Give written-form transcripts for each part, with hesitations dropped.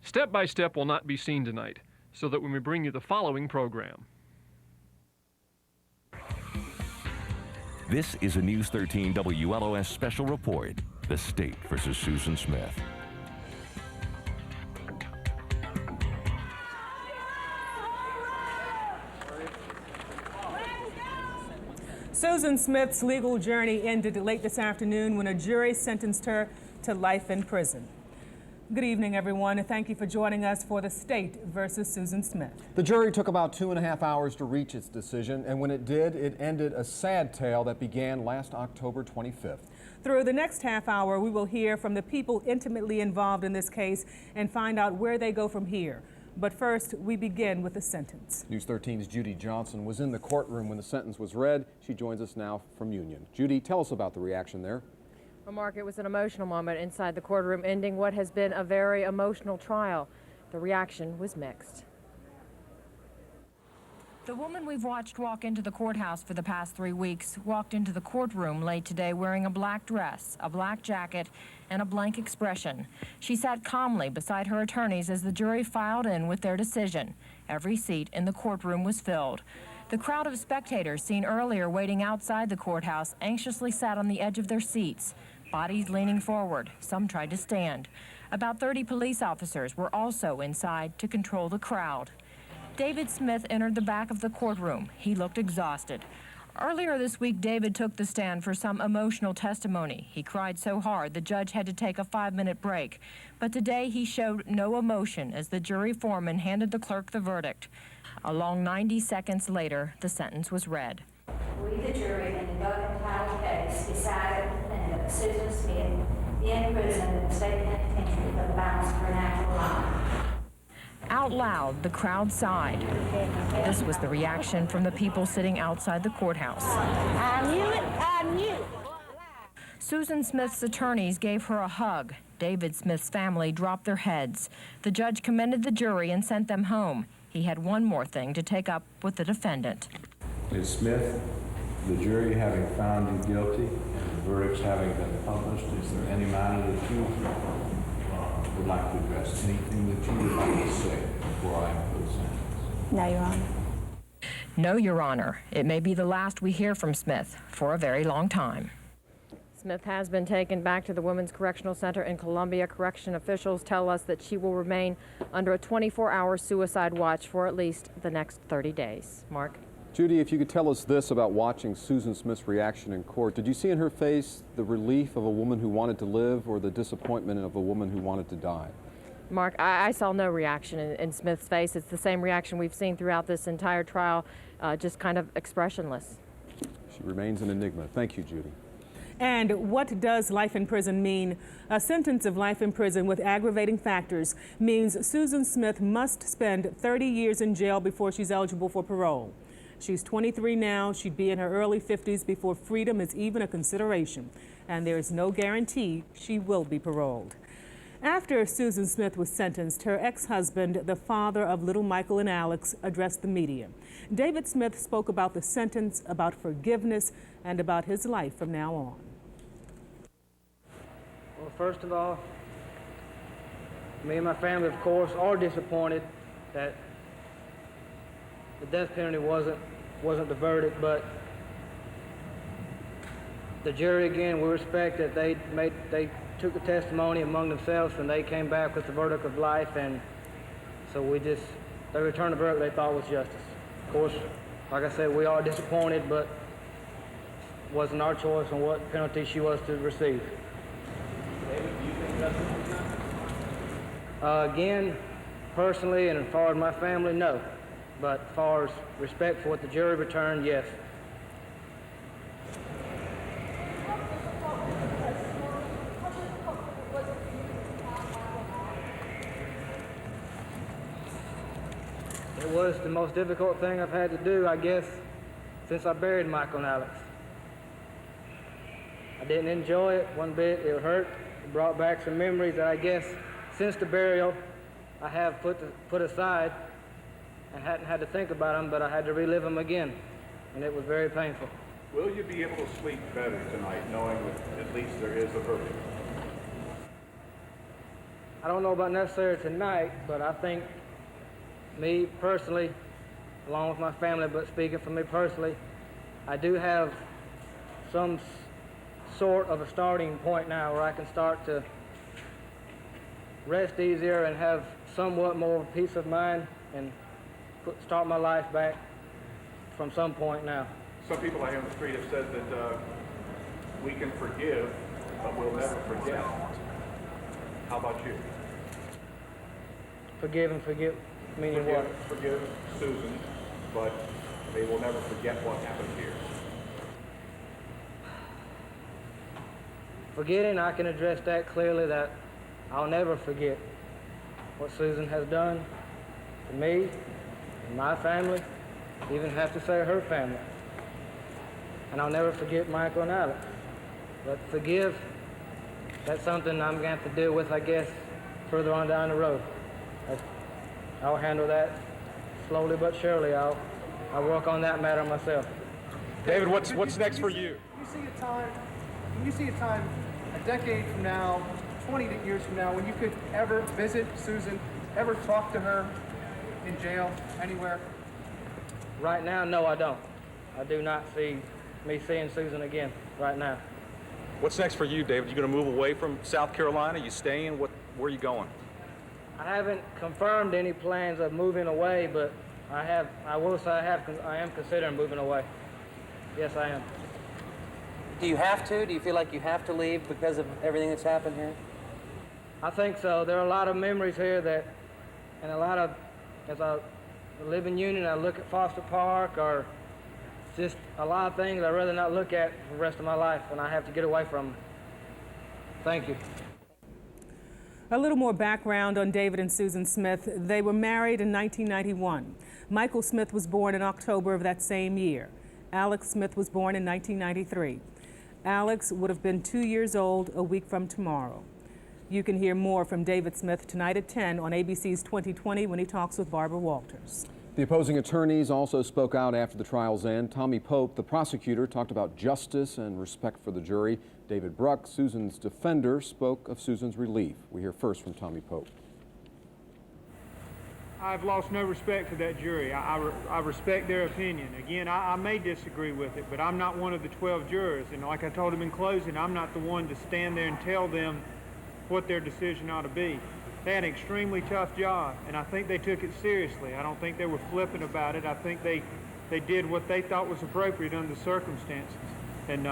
Step by step will not be seen tonight, so that when we bring you the following program. This is a News 13 WLOS special report, The State versus Susan Smith. Susan Smith's legal journey ended late this afternoon when a jury sentenced her to life in prison. Good evening, everyone, and thank you for joining us for The State versus Susan Smith. The jury took about 2.5 hours to reach its decision, and when it did, it ended a sad tale that began last October 25th. Through the next half hour, we will hear from the people intimately involved in this case and find out where they go from here. But first, we begin with the sentence. News 13's Judy Johnson was in the courtroom when the sentence was read. She joins us now from Union. Judy, tell us about the reaction there. Well, Mark, it was an emotional moment inside the courtroom, ending what has been a very emotional trial. The reaction was mixed. The woman we've watched walk into the courthouse for the past 3 weeks walked into the courtroom late today wearing a black dress, a black jacket, and a blank expression. She sat calmly beside her attorneys as the jury filed in with their decision. Every seat in the courtroom was filled. The crowd of spectators seen earlier waiting outside the courthouse anxiously sat on the edge of their seats, bodies leaning forward. Some tried to stand. About 30 police officers were also inside to control the crowd. David Smith entered the back of the courtroom. He looked exhausted. Earlier this week, David took the stand for some emotional testimony. He cried so hard the judge had to take a 5-minute break. But today he showed no emotion as the jury foreman handed the clerk the verdict. A long 90 seconds later, the sentence was read. We, the jury, in the above entitled case, decided that Susan Smith in prison in the state penitentiary for the balance of her natural life. Out loud, the crowd sighed. This was the reaction from the people sitting outside the courthouse. I knew it, I knew. Susan Smith's attorneys gave her a hug. David Smith's family dropped their heads. The judge commended the jury and sent them home. He had one more thing to take up with the defendant. Ms. Smith, the jury having found you guilty and the verdicts having been published, is there any matter that you would like to address? Anything that you would like to say before I impose sentence? No, Your Honor. No, Your Honor. It may be the last we hear from Smith for a very long time. Smith has been taken back to the Women's Correctional Center in Columbia. Correction officials tell us that she will remain under a 24-hour suicide watch for at least the next 30 days. Mark? Judy, if you could tell us this about watching Susan Smith's reaction in court. Did you see in her face the relief of a woman who wanted to live or the disappointment of a woman who wanted to die? Mark, I saw no reaction in Smith's face. It's the same reaction we've seen throughout this entire trial, just kind of expressionless. She remains an enigma. Thank you, Judy. And what does life in prison mean? A sentence of life in prison with aggravating factors means Susan Smith must spend 30 years in jail before she's eligible for parole. She's 23 now. She'd be in her early 50s before freedom is even a consideration. And there is no guarantee she will be paroled. After Susan Smith was sentenced, her ex-husband, the father of little Michael and Alex, addressed the media. David Smith spoke about the sentence, about forgiveness, and about his life from now on. Well, first of all, me and my family, of course, are disappointed that the death penalty wasn't the verdict, but the jury, again, we respect that they took the testimony among themselves and they came back with the verdict of life, and so they returned the verdict they thought was justice. Of course, like I said, we are disappointed, but it wasn't our choice on what penalty she was to receive. David, do you think justice was done? Again, personally, and as far as my family, no. But as far as respect for what the jury returned, yes. It was the most difficult thing I've had to do, I guess, since I buried Michael and Alex. I didn't enjoy it one bit. It hurt. It brought back some memories that I guess since the burial I have put aside and hadn't had to think about them, but I had to relive them again, and it was very painful. Will you be able to sleep better tonight knowing that at least there is a verdict? I don't know about necessarily tonight, but I think me personally, along with my family, but speaking for me personally, I do have some sort of a starting point now where I can start to rest easier and have somewhat more peace of mind and start my life back from some point now. Some people out here on the street have said that we can forgive, but we'll never forget. How about you? Forgive and forget, meaning what? Forgive Susan, but they will never forget what happened here. Forgetting, I can address that clearly, that I'll never forget what Susan has done to me and my family, even have to say her family. And I'll never forget Michael and Alex. But forgive, that's something I'm going to have to deal with, I guess, further on down the road. I'll handle that slowly but surely. I'll work on that matter myself. David, what's next for you? Can you see a time, a decade from now, 20 years from now, when you could ever visit Susan, ever talk to her in jail, anywhere? Right now, no, I don't. I do not see me seeing Susan again right now. What's next for you, David? You going to move away from South Carolina? You staying? Where are you going? I haven't confirmed any plans of moving away, but I will say I am considering moving away. Yes, I am. Do you have to? Do you feel like you have to leave because of everything that's happened here? I think so. There are a lot of memories here and a lot of, as I live in Union, I look at Foster Park, or just a lot of things I'd rather not look at for the rest of my life, and I have to get away from them. Thank you. A little more background on David and Susan Smith. They were married in 1991. Michael Smith was born in October of that same year. Alex Smith was born in 1993. Alex would have been 2 years old a week from tomorrow. You can hear more from David Smith tonight at 10 on ABC's 2020 when he talks with Barbara Walters. The opposing attorneys also spoke out after the trial's end. Tommy Pope, the prosecutor, talked about justice and respect for the jury. David Bruck, Susan's defender, spoke of Susan's relief. We hear first from Tommy Pope. I've lost no respect for that jury. I respect their opinion. Again, I may disagree with it, but I'm not one of the 12 jurors. And like I told them in closing, I'm not the one to stand there and tell them what their decision ought to be. They had an extremely tough job, and I think they took it seriously. I don't think they were flippant about it. I think they did what they thought was appropriate under the circumstances. And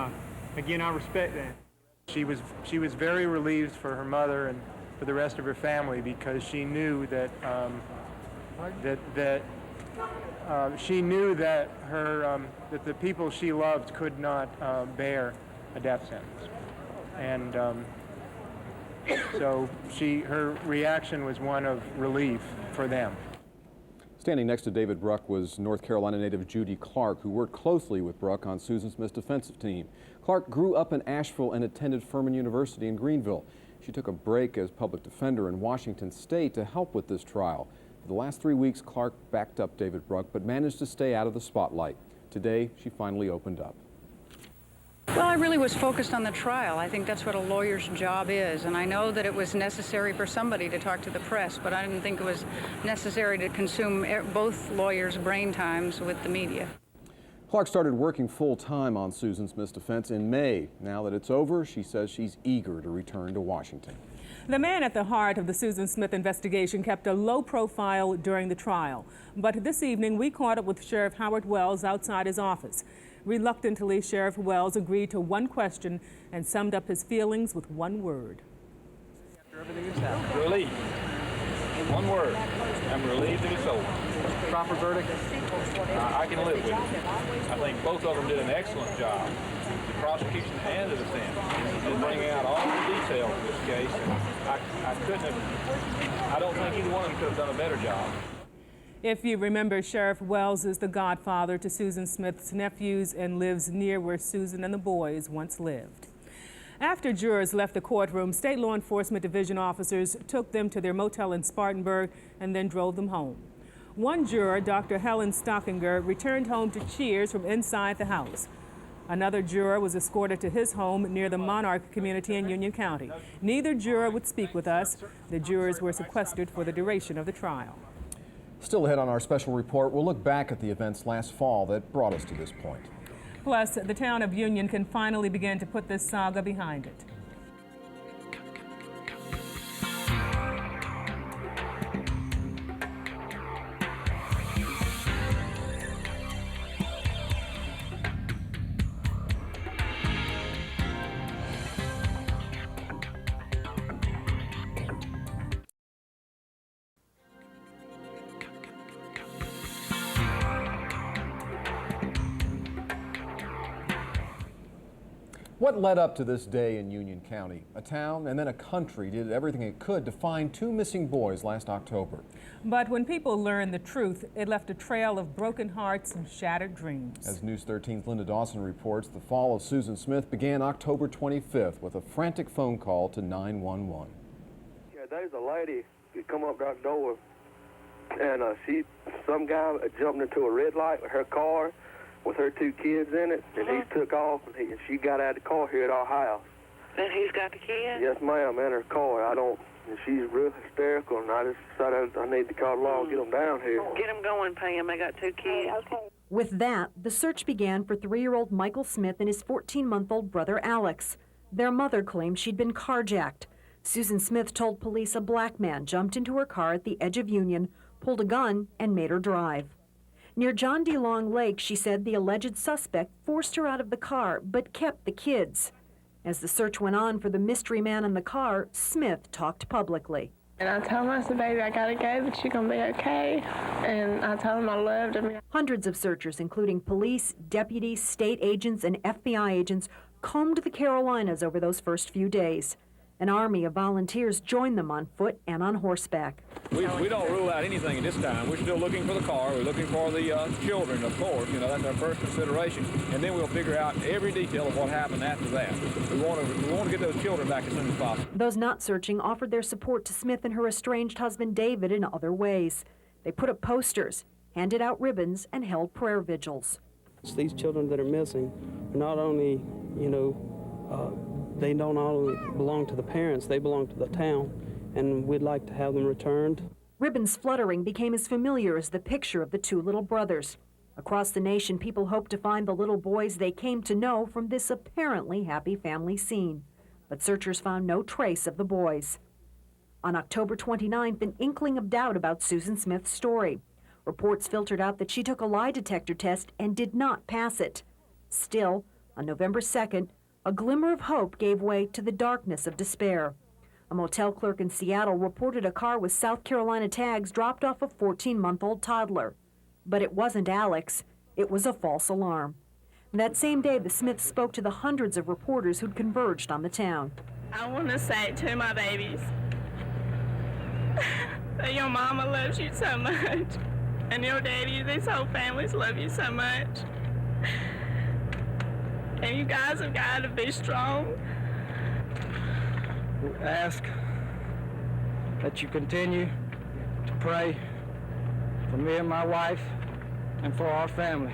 again, I respect that. She was very relieved for her mother and for the rest of her family, because she knew that she knew that that the people she loved could not bear a death sentence, and so her reaction was one of relief for them. Standing next to David Bruck was North Carolina native Judy Clark, who worked closely with Bruck on Susan Smith's defensive team. Clark grew up in Asheville and attended Furman University in Greenville. She took a break as public defender in Washington State to help with this trial. For the last 3 weeks, Clark backed up David Bruck, but managed to stay out of the spotlight. Today, she finally opened up. Well, I really was focused on the trial. I think that's what a lawyer's job is, and I know that it was necessary for somebody to talk to the press, but I didn't think it was necessary to consume both lawyers' brain times with the media. Clark started working full-time on Susan Smith's defense in May. Now that it's over, she says she's eager to return to Washington. The man at the heart of the Susan Smith investigation kept a low profile during the trial. But this evening, we caught up with Sheriff Howard Wells outside his office. Reluctantly, Sheriff Wells agreed to one question and summed up his feelings with one word. Relief. One word. I'm relieved that it's over. Proper verdict? I can live with it. I think both of them did an excellent job, the prosecution and the defense, in bringing out all the details of this case. I don't think either one of them could have done a better job. If you remember, Sheriff Wells is the godfather to Susan Smith's nephews and lives near where Susan and the boys once lived. After jurors left the courtroom, state law enforcement division officers took them to their motel in Spartanburg and then drove them home. One juror, Dr. Helen Stockinger, returned home to cheers from inside the house. Another juror was escorted to his home near the Monarch community in Union County. Neither juror would speak with us. The jurors were sequestered for the duration of the trial. Still ahead on our special report, we'll look back at the events last fall that brought us to this point. Plus, the town of Union can finally begin to put this saga behind it. What led up to this day in Union County? A town and then a country did everything it could to find two missing boys last October. But when people learned the truth, it left a trail of broken hearts and shattered dreams. As News 13's Linda Dawson reports, the fall of Susan Smith began October 25th with a frantic phone call to 911. Yeah, there's a lady who come up that door, and some guy jumped into a red light with her car, with her two kids in it, and he took off, and she got out of the car here at our house. And he's got the kids? Yes, ma'am, in her car. And she's real hysterical, and I just decided I need to call the law and get them down here. Get them going, Pam. I got two kids. Okay. With that, the search began for 3-year-old Michael Smith and his 14-month-old brother Alex. Their mother claimed she'd been carjacked. Susan Smith told police a black man jumped into her car at the edge of Union, pulled a gun, and made her drive. Near John D. Long Lake, she said the alleged suspect forced her out of the car, but kept the kids. As the search went on for the mystery man in the car, Smith talked publicly. And I told him, I said, baby, I gotta go, but you're gonna be okay. And I told him I loved him. Hundreds of searchers, including police, deputies, state agents, and FBI agents, combed the Carolinas over those first few days. An army of volunteers joined them on foot and on horseback. We don't rule out anything at this time. We're still looking for the car. We're looking for the children, of course. You know, that's our first consideration. And then we'll figure out every detail of what happened after that. We want to get those children back as soon as possible. Those not searching offered their support to Smith and her estranged husband David in other ways. They put up posters, handed out ribbons, and held prayer vigils. It's these children that are missing are not only, they don't all belong to the parents, they belong to the town, and we'd like to have them returned. Ribbons fluttering became as familiar as the picture of the two little brothers. Across the nation, people hope to find the little boys they came to know from this apparently happy family scene. But searchers found no trace of the boys. On October 29th, an inkling of doubt about Susan Smith's story. Reports filtered out that she took a lie detector test and did not pass it. Still, on November 2nd, a glimmer of hope gave way to the darkness of despair. A motel clerk in Seattle reported a car with South Carolina tags dropped off a 14-month-old toddler. But it wasn't Alex. It was a false alarm. That same day, the Smiths spoke to the hundreds of reporters who'd converged on the town. I want to say to my babies that your mama loves you so much, and your daddy, these whole families love you so much. And you guys have got to be strong. We ask that you continue to pray for me and my wife and for our family.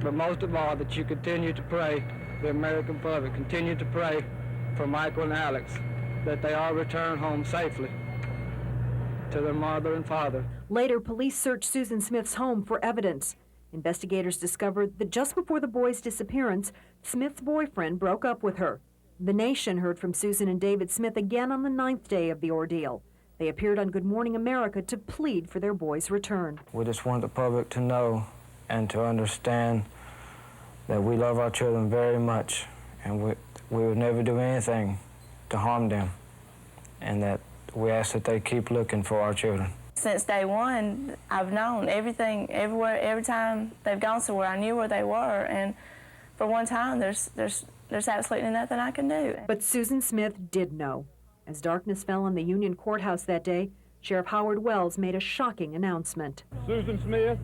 But most of all, that you continue to pray for the American public. Continue to pray for Michael and Alex, that they all return home safely to their mother and father. Later, police searched Susan Smith's home for evidence. Investigators discovered that just before the boys' disappearance, Smith's boyfriend broke up with her. The Nation heard from Susan and David Smith again on the 9th day of the ordeal. They appeared on Good Morning America to plead for their boys' return. We just want the public to know and to understand that we love our children very much, and we would never do anything to harm them, and that we ask that they keep looking for our children. Since day one, I've known everything, everywhere, every time they've gone somewhere, I knew where they were, and for one time, there's absolutely nothing I can do. But Susan Smith did know. As darkness fell on the Union courthouse that day, Sheriff Howard Wells made a shocking announcement. Susan Smith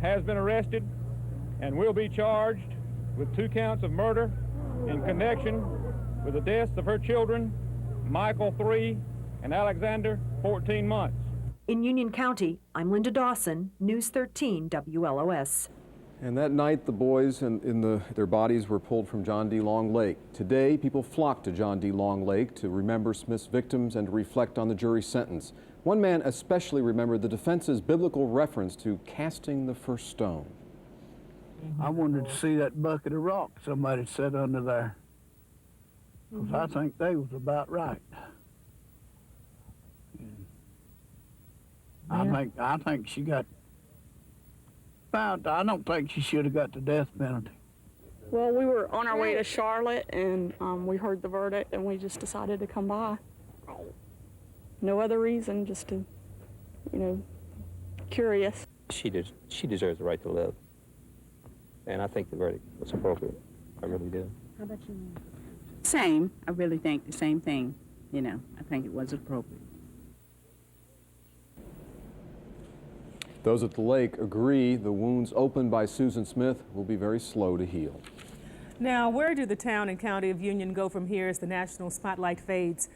has been arrested and will be charged with 2 counts of murder in connection with the deaths of her children, Michael 3 and Alexander 14 months. In Union County, I'm Linda Dawson, News 13 WLOS. And that night, the boys and their bodies were pulled from John D. Long Lake. Today, people flocked to John D. Long Lake to remember Smith's victims and to reflect on the jury's sentence. One man especially remembered the defense's biblical reference to casting the first stone. I wanted to see that bucket of rock somebody set under there, because I think they was about right. I think she got about, I don't think she should have got the death penalty. Well, we were on our way to Charlotte, and we heard the verdict, and we just decided to come by. No other reason, just to, you know, curious. She deserves the right to live, and I think the verdict was appropriate. I really do. How about you? Same. I really think the same thing. You know, I think it was appropriate. Those at the lake agree the wounds opened by Susan Smith will be very slow to heal. Now, where do the town and county of Union go from here as the national spotlight fades?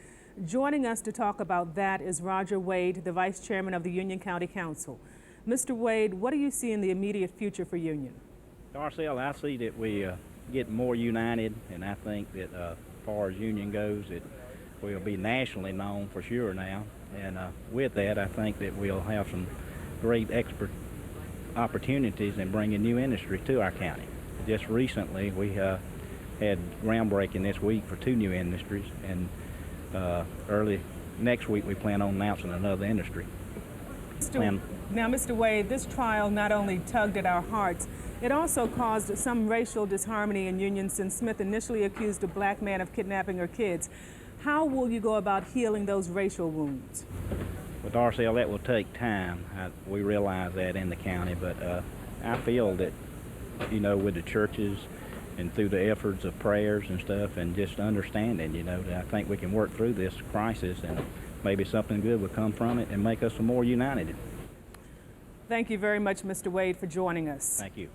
Joining us to talk about that is Roger Wade, the vice chairman of the Union County Council. Mr. Wade, what do you see in the immediate future for Union? Darcel, I see that we get more united, and I think that as far as Union goes, it will be nationally known for sure now. And with that, I think that we'll have some great expert opportunities in bringing new industry to our county. Just recently, we had groundbreaking this week for 2 new industries, and early next week we plan on announcing another industry. Now, Mr. Wade, this trial not only tugged at our hearts, it also caused some racial disharmony in Union since Smith initially accused a black man of kidnapping her kids. How will you go about healing those racial wounds? Well, Darcel, that will take time. We realize that in the county, but I feel that, you know, with the churches and through the efforts of prayers and stuff and just understanding, you know, I think we can work through this crisis and maybe something good will come from it and make us more united. Thank you very much, Mr. Wade, for joining us. Thank you.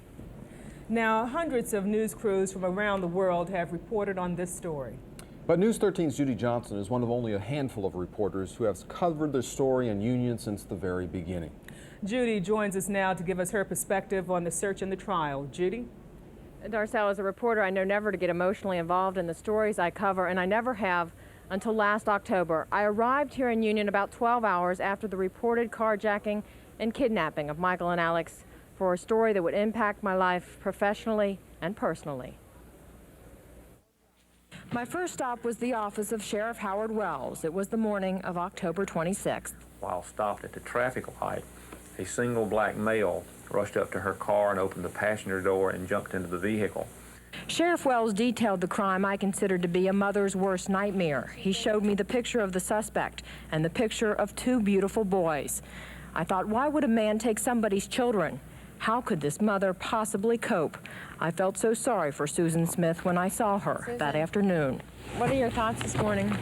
Now, hundreds of news crews from around the world have reported on this story. But News 13's Judy Johnson is one of only a handful of reporters who have covered the story in Union since the very beginning. Judy joins us now to give us her perspective on the search and the trial. Judy? Darcel, as a reporter, I know never to get emotionally involved in the stories I cover, and I never have until last October. I arrived here in Union about 12 hours after the reported carjacking and kidnapping of Michael and Alex for a story that would impact my life professionally and personally. My first stop was the office of Sheriff Howard Wells. It was the morning of October 26th. While stopped at the traffic light, a single black male rushed up to her car and opened the passenger door and jumped into the vehicle. Sheriff Wells detailed the crime I considered to be a mother's worst nightmare. He showed me the picture of the suspect and the picture of 2 beautiful boys. I thought, why would a man take somebody's children? How could this mother possibly cope? I felt so sorry for Susan Smith when I saw her that afternoon. What are your thoughts this morning?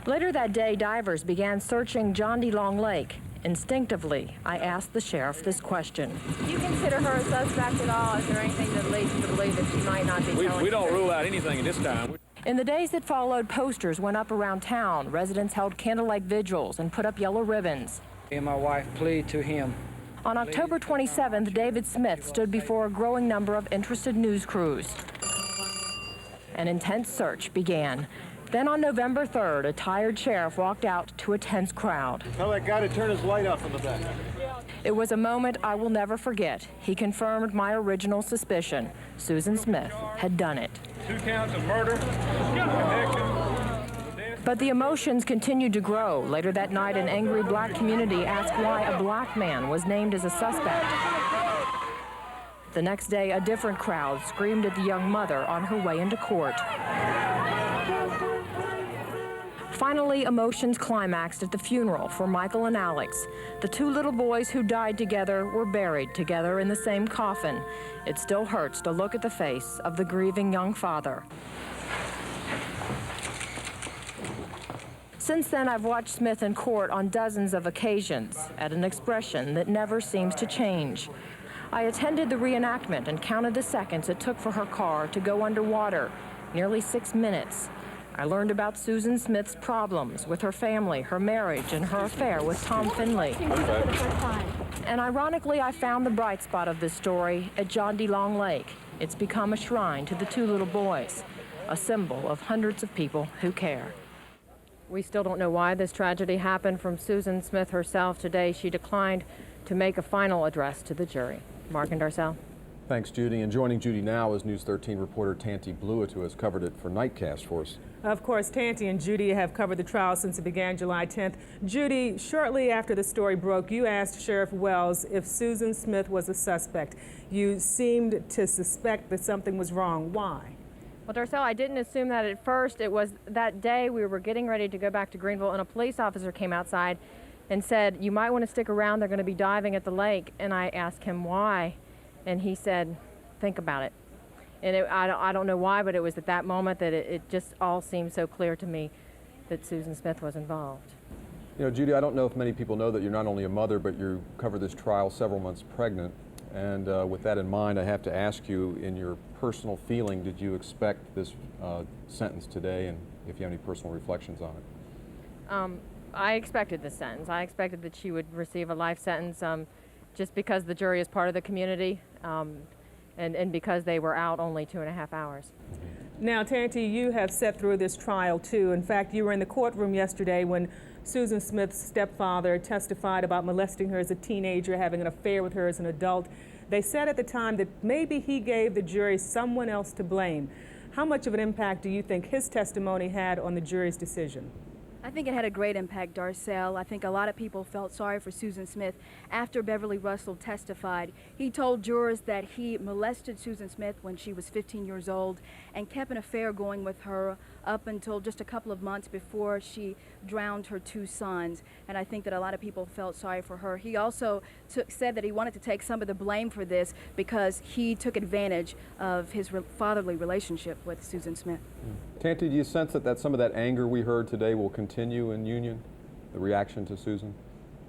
Later that day, divers began searching John D. Long Lake. Instinctively, I asked the sheriff this question. Do you consider her a suspect at all? Is there anything that leads you to believe that she might not be telling We don't the rule out anything at this time. In the days that followed, posters went up around town. Residents held candlelight vigils and put up yellow ribbons. Me and my wife plead to him. On October 27th, David Smith stood before a growing number of interested news crews. An intense search began. Then on November 3rd, a tired sheriff walked out to a tense crowd. Tell that guy to turn his light off in the back. It was a moment I will never forget. He confirmed my original suspicion. Susan Smith had done it. 2 counts of murder, conviction. But the emotions continued to grow. Later that night, an angry black community asked why a black man was named as a suspect. The next day, a different crowd screamed at the young mother on her way into court. Finally, emotions climaxed at the funeral for Michael and Alex. The 2 little boys who died together were buried together in the same coffin. It still hurts to look at the face of the grieving young father. Since then, I've watched Smith in court on dozens of occasions at an expression that never seems to change. I attended the reenactment and counted the seconds it took for her car to go underwater, nearly 6 minutes. I learned about Susan Smith's problems with her family, her marriage, and her affair with Tom Finley. And ironically, I found the bright spot of this story at John D. Long Lake. It's become a shrine to the two little boys, a symbol of hundreds of people who care. We still don't know why this tragedy happened. From Susan Smith herself today, she declined to make a final address to the jury. Mark and Darcel. Thanks, Judy. And joining Judy now is News 13 reporter Tanti Blewett, who has covered it for Nightcast for us. Of course, Tanti and Judy have covered the trial since it began July 10th. Judy, shortly after the story broke, you asked Sheriff Wells if Susan Smith was a suspect. You seemed to suspect that something was wrong. Why? Well, Darcel, I didn't assume that at first. It was that day we were getting ready to go back to Greenville, and a police officer came outside and said, "You might want to stick around. They're going to be diving at the lake." And I asked him why, and he said, "Think about it." And I don't know why, but it was at that moment that it just all seemed so clear to me that Susan Smith was involved. You know, Judy, I don't know if many people know that you're not only a mother, but you covered this trial several months pregnant. And with that in mind, I have to ask you, in your personal feeling, did you expect this sentence today, and if you have any personal reflections on it? I expected this sentence. I expected that she would receive a life sentence just because the jury is part of the community. And because they were out only 2.5 hours. Now, Tanti, you have sat through this trial too. In fact, you were in the courtroom yesterday when Susan Smith's stepfather testified about molesting her as a teenager, having an affair with her as an adult. They said at the time that maybe he gave the jury someone else to blame. How much of an impact do you think his testimony had on the jury's decision? I think it had a great impact, Darcel. I think a lot of people felt sorry for Susan Smith after Beverly Russell testified. He told jurors that he molested Susan Smith when she was 15 years old and kept an affair going with her up until just a couple of months before she drowned her 2 sons. And I think that a lot of people felt sorry for her. He also said that he wanted to take some of the blame for this because he took advantage of his fatherly relationship with Susan Smith. Tanti, do you sense that some of that anger we heard today will continue in Union, the reaction to Susan?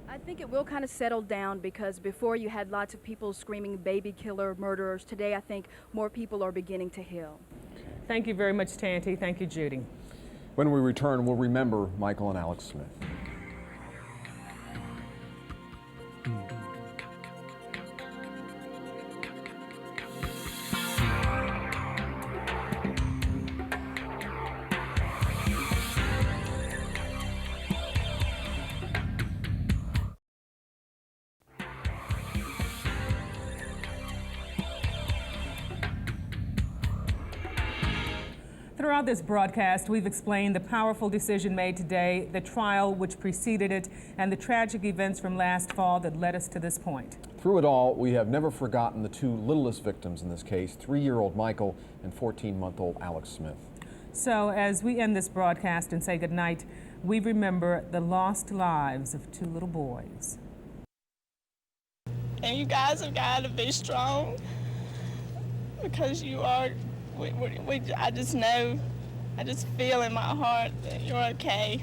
I think it will kind of settle down because before you had lots of people screaming baby killer, murderers. Today I think more people are beginning to heal. Thank you very much, Tanti. Thank you, Judy. When we return, we'll remember Michael and Alex Smith. Throughout this broadcast, we've explained the powerful decision made today, the trial which preceded it, and the tragic events from last fall that led us to this point. Through it all, we have never forgotten the 2 littlest victims in this case, 3-year-old Michael and 14-month-old Alex Smith. So as we end this broadcast and say goodnight, we remember the lost lives of 2 little boys. And you guys have got to be strong because you are. I just know, I just feel in my heart that you're okay.